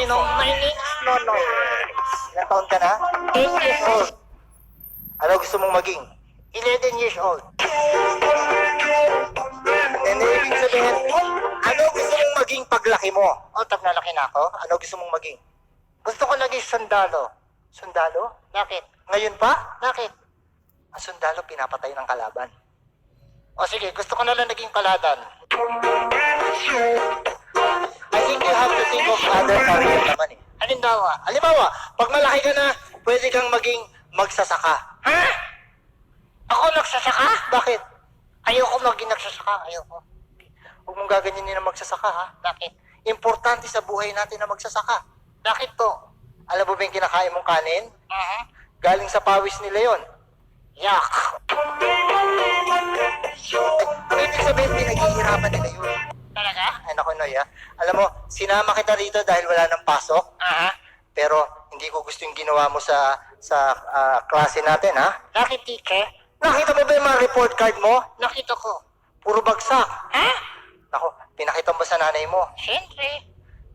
you know, my name is Nonoy. Ilang taon ka na? 8 years old. Ano gusto mong maging? 11 years old. And ibig sabihin, ano gusto mong maging paglaki mo? O, tap na laki na ako. Ano gusto mong maging? Gusto ko naging sundalo. Sundalo? Bakit? Ngayon pa? Bakit? Ang sundalo pinapatay ng kalaban. O sige, gusto ko na lang naging kaladan. I think you have to think of other career naman eh. Halimbawa. Halimbawa, pag malaki ka na, pwede kang maging magsasaka. Ha? Ako nagsasaka? Bakit? Ayoko maging nagsasaka. Ayoko. Huwag mong gaganyanin na magsasaka ha. Bakit? Importante sa buhay natin na magsasaka. Bakit po? Alam mo ba yung kinakain mong kanin? Uh-huh. Galing sa pawis nila yon. Yak. Ang ibig sabihin, pinaghihirapan nila yun. Talaga? Ay naku Noy ha. Alam mo, sinama kita rito dahil wala nang pasok. Uh-huh. Pero hindi ko gusto yung ginawa mo sa klase natin ha. Bakit, teacher? Nakita mo ba yung mga report card mo? Nakita ko. Puro bagsak. Ha? Naku, pinakita mo sa nanay mo. Siyempre.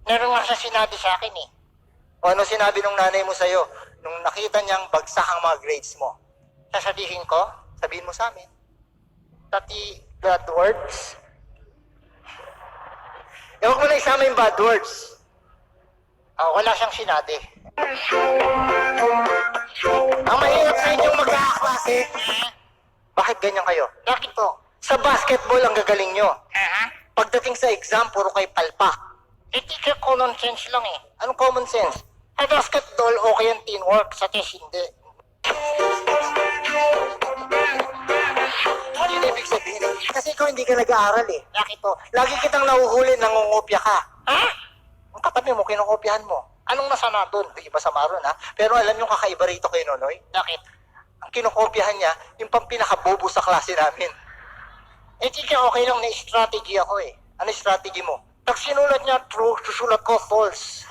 Meron nga siya sinabi sa akin eh. O ano sinabi nung nanay mo sa'yo nung nakita niyang bagsak ang mga grades mo? Sasabihin ko, Sabihin mo sa amin. pati bad words. Huwag mo na isama yung bad words. Oh, wala siyang sinabi. Ang mahirap sa inyong magkakaklase, bakit ganyan kayo? Bakit po? Sa basketball ang gagaling nyo. Uh-huh. Pagdating sa exam, puro kayo palpak. Eh, teacher, common sense lang eh. Anong common sense? Sa basketball, okay ang teamwork. Sa test, hindi. Yun ibig sabihin. Kasi ikaw hindi ka nag-aaral eh. Bakit po? Lagi kitang nahuhuli, nangungopya ka. Ha? Ang katabi mo, kinokopyahan mo. Anong masama doon? Hindi masama ron ha. Pero alam yung kakaiba rito kay Nonoy? Bakit? Ang kinokopyahan niya, yung pang pinakabobo sa klase namin. Eh, teacher, okay lang na strategy ako eh. Ano yung strategy mo? Pag sinulat niya true, susulat ko false.